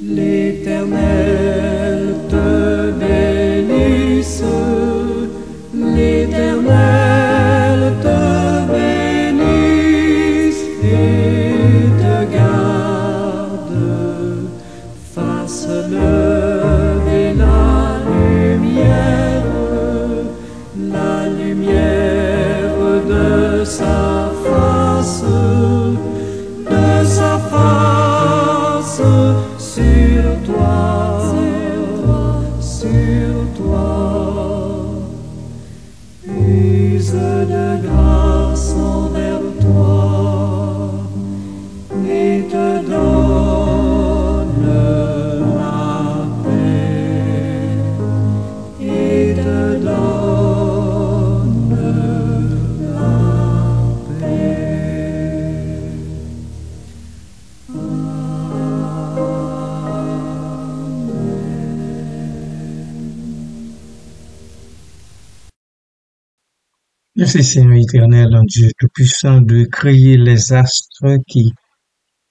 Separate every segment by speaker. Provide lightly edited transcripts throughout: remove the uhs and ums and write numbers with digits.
Speaker 1: L'Éternel te bénisse, l'Éternel te bénisse et te garde, fasse lever la lumière de sa face sur toi, use de grâce envers toi et te donne la paix, et te donne la paix.
Speaker 2: Merci Seigneur éternel, Dieu Tout-Puissant, de créer les astres qui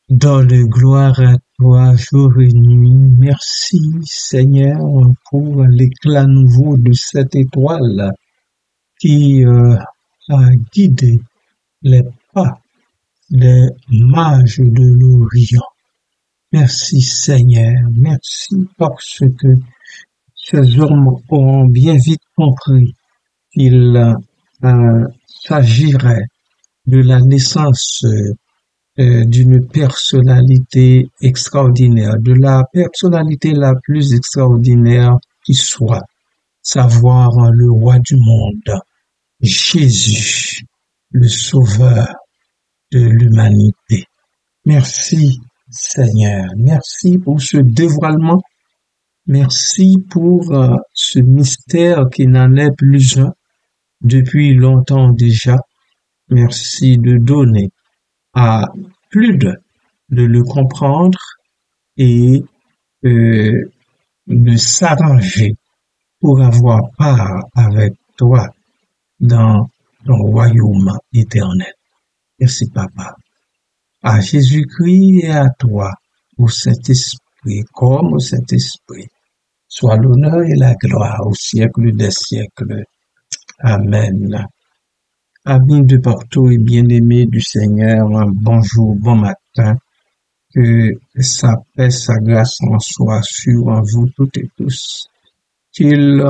Speaker 2: donnent gloire à toi jour et nuit. Merci Seigneur pour l'éclat nouveau de cette étoile qui a guidé les pas des mages de l'Orient. Merci Seigneur, merci parce que ces hommes ont bien vite compris qu'il s'agirait de la naissance d'une personnalité extraordinaire, de la personnalité la plus extraordinaire qui soit, savoir le roi du monde, Jésus, le sauveur de l'humanité. Merci Seigneur, merci pour ce dévoilement, merci pour ce mystère qui n'en est plus un depuis longtemps déjà. Merci de donner à plus de le comprendre et de s'arranger pour avoir part avec toi dans ton royaume éternel. Merci Papa. À Jésus-Christ et à toi, au Saint-Esprit, comme au Saint-Esprit, soit l'honneur et la gloire au siècle des siècles. Amen. Amis de partout et bien-aimés du Seigneur, bonjour, bon matin. Que sa paix, sa grâce en soit sur vous toutes et tous. Qu'il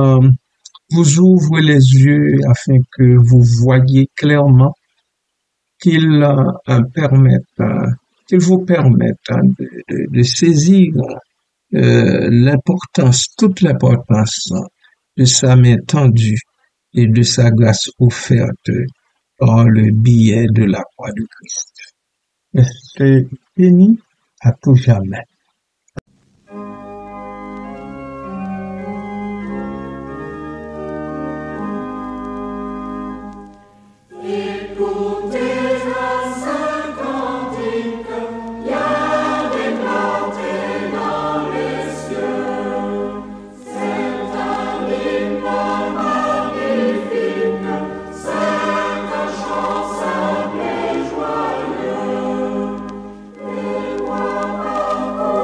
Speaker 2: vous ouvre les yeux afin que vous voyiez clairement, qu'il vous permette de saisir toute l'importance de sa main tendue et de sa grâce offerte par le biais de la croix de Christ. Restez bénis à tout jamais.
Speaker 3: Joyeux, les rois parcourent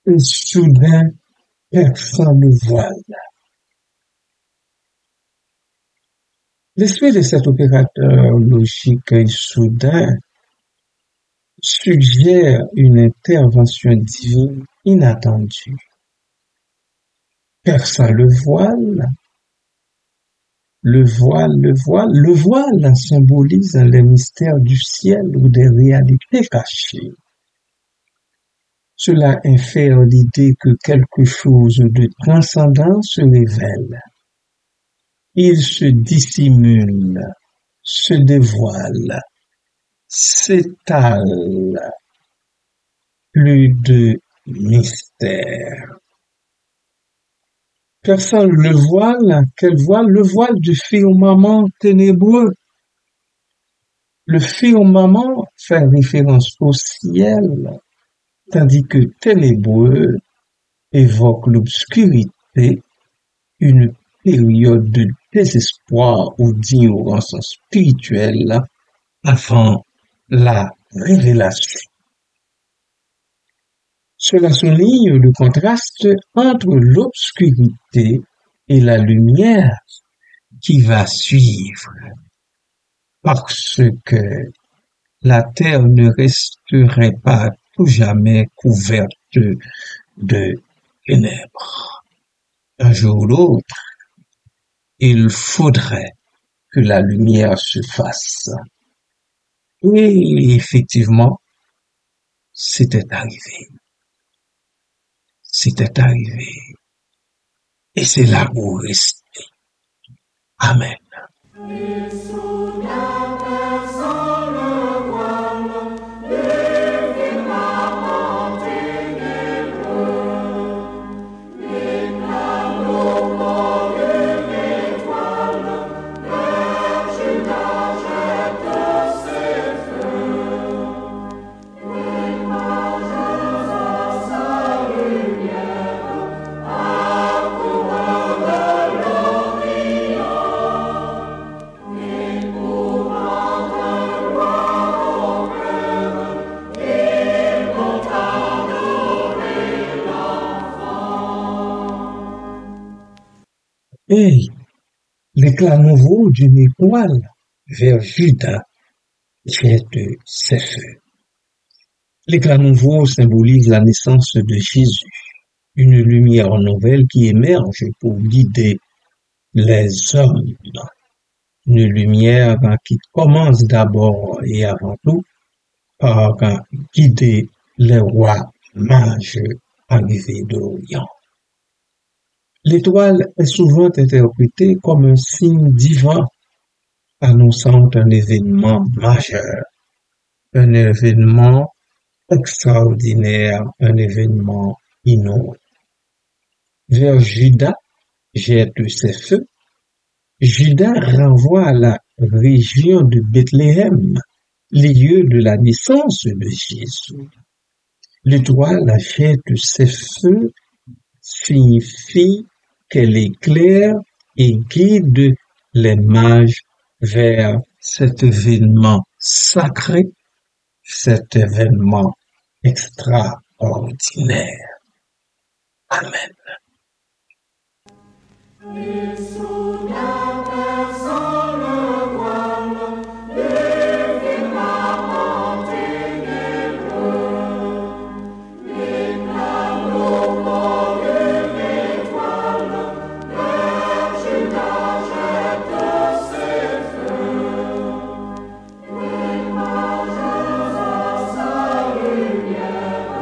Speaker 2: et soudain perçant le voile. L'esprit de cet opérateur logique et soudain suggère une intervention divine inattendue. Perçant le voile symbolise les mystères du ciel ou des réalités cachées. Cela infère l'idée que quelque chose de transcendant se révèle. Il se dissimule, se dévoile, s'étale. Plus de mystère. Perçant le voile, quel voile? Le voile du firmament ténébreux. Le firmament fait référence au ciel, tandis que ténébreux évoque l'obscurité, une période de désespoir ou d'ignorance spirituelle avant la révélation. Cela souligne le contraste entre l'obscurité et la lumière qui va suivre, parce que la terre ne resterait pas tout jamais couverte de ténèbres. Un jour ou l'autre, il faudrait que la lumière se fasse. Et effectivement, c'était arrivé. C'était arrivé. Et c'est là où rester. Amen.
Speaker 1: Et soudain perçant le voile, le firmament ténébreux, l'éclat d'eau comme une étoile, vers Judas jette ses feux. Les mages à sa lumière accourent de l'Orient.
Speaker 2: Et l'éclat nouveau d'une étoile vers Judas jette ses feux. L'éclat nouveau symbolise la naissance de Jésus, une lumière nouvelle qui émerge pour guider les hommes. Une lumière qui commence d'abord et avant tout par guider les rois mages arrivés d'Orient. L'étoile est souvent interprétée comme un signe divin annonçant un événement majeur, un événement extraordinaire, un événement inouï. Vers Judas jette ses feux. Judas renvoie à la région de Bethléem, lieu de la naissance de Jésus. L'étoile jette ses feux signifie qu'elle éclaire et guide les mages vers cet événement sacré, cet événement extraordinaire. Amen.
Speaker 1: Et soudain perçant le voile, le firmament ténébreux, l'éclat d'eau comme une étoile, vers Judas jette ses feux. Les mages à sa lumière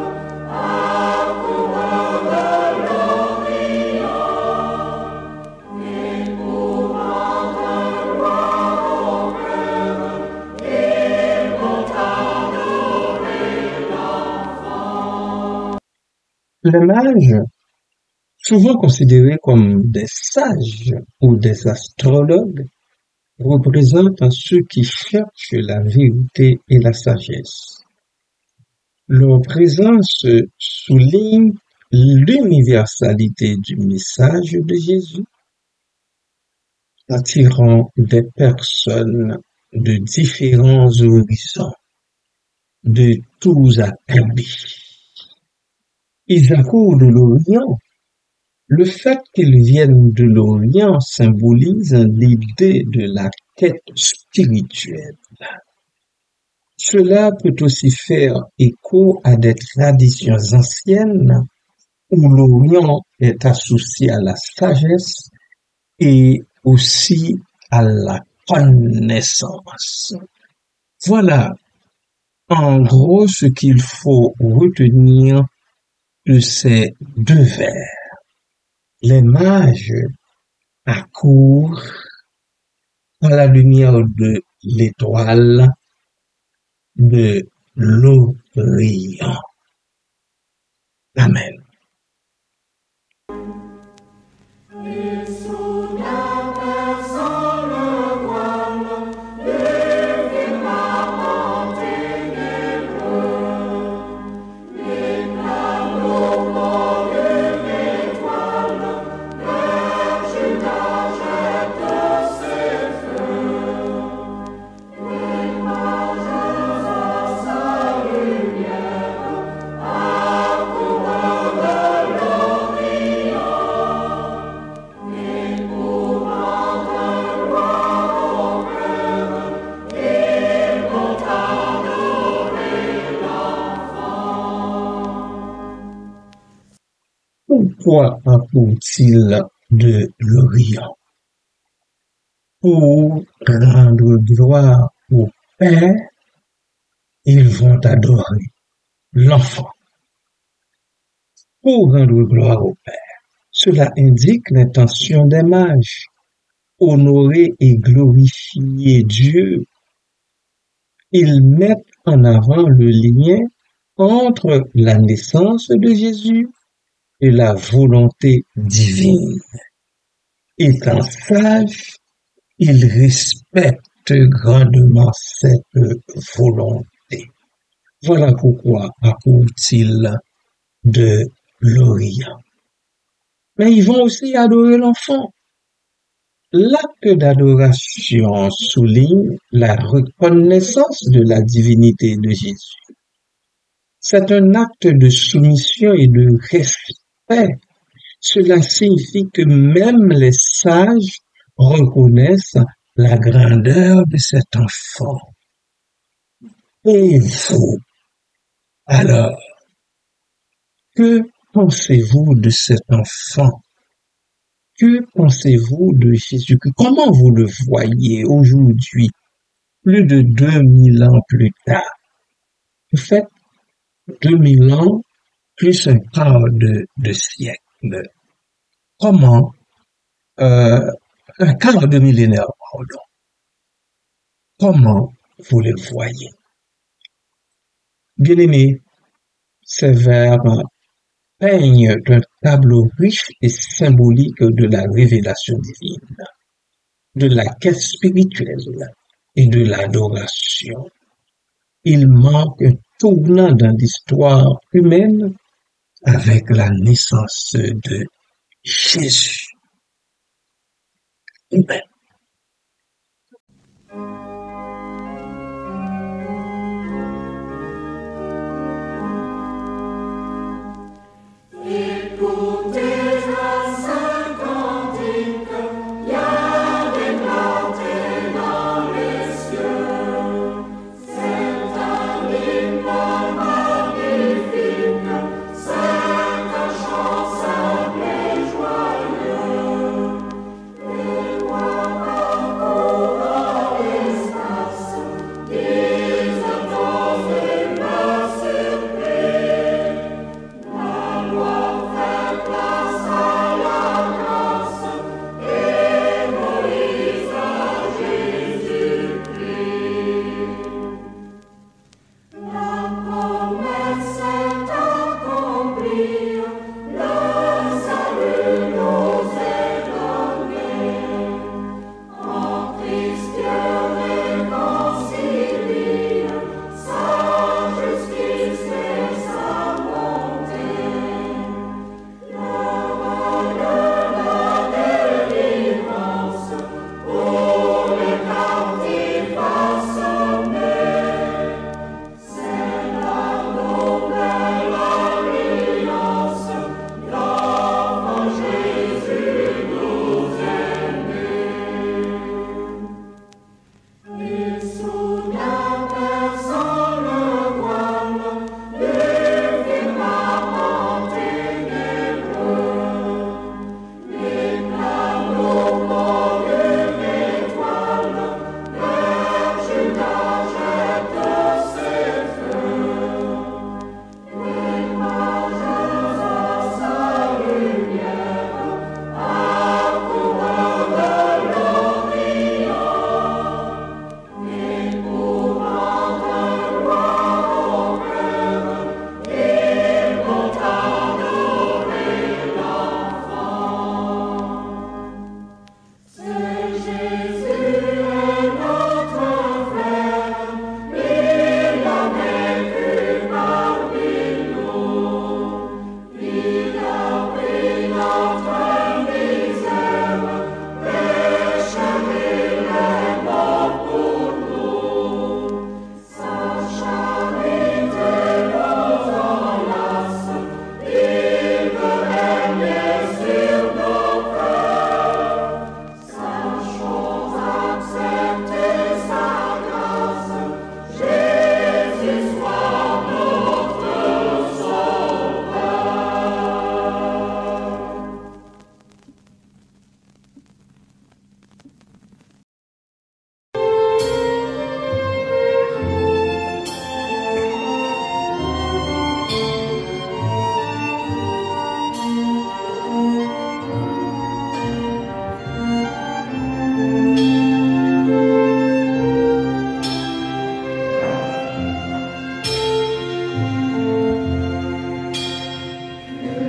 Speaker 1: accourent de l'Orient.
Speaker 2: Les mages, souvent considérés comme des sages ou des astrologues, représentent ceux qui cherchent la vérité et la sagesse. Leur présence souligne l'universalité du message de Jésus, attirant des personnes de différents horizons, de tous acabits. Ils accourent de l'Orient. Le fait qu'ils viennent de l'Orient symbolise l'idée de la quête spirituelle. Cela peut aussi faire écho à des traditions anciennes où l'Orient est associé à la sagesse et aussi à la connaissance. Voilà, en gros, ce qu'il faut retenir de ces deux vers. Les mages accourent à la lumière de l'étoile de l'Orient. Amen.
Speaker 1: Et soudain perçant le voile, le firmament ténébreux, l'éclat d'eau comme une étoile, vers Judas jette ses feux. Les mages à sa lumière accourent de l'Orient.
Speaker 2: Pourquoi accourent-ils de l'Orient? Pour rendre gloire au Père, ils vont adorer l'enfant. Pour rendre gloire au Père, cela indique l'intention des mages, honorer et glorifier Dieu. Ils mettent en avant le lien entre la naissance de Jésus et la volonté divine. Étant sages, ils respectent grandement cette volonté. Voilà pourquoi accourent-ils de l'Orient. Mais ils vont aussi adorer l'enfant. L'acte d'adoration souligne la reconnaissance de la divinité de Jésus. C'est un acte de soumission et de respect. Cela signifie que même les sages reconnaissent la grandeur de cet enfant. Et vous, alors, que pensez-vous de cet enfant? Que pensez-vous de Jésus-Christ? Comment vous le voyez aujourd'hui, plus de 2000 ans plus tard? En fait, 2000 ans plus un quart de siècle. Comment, un quart de millénaire, pardon. Comment vous le voyez? Bien-aimés, ces vers peignent un tableau riche et symbolique de la révélation divine, de la quête spirituelle et de l'adoration. Il marque un tournant dans l'histoire humaine avec la naissance de Jésus. Amen.
Speaker 1: Écoutez un saint cantique, y a éclaté dans les cieux. C'est un hymne magnifique, c'est un chant simple et joyeux. Les voix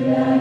Speaker 1: la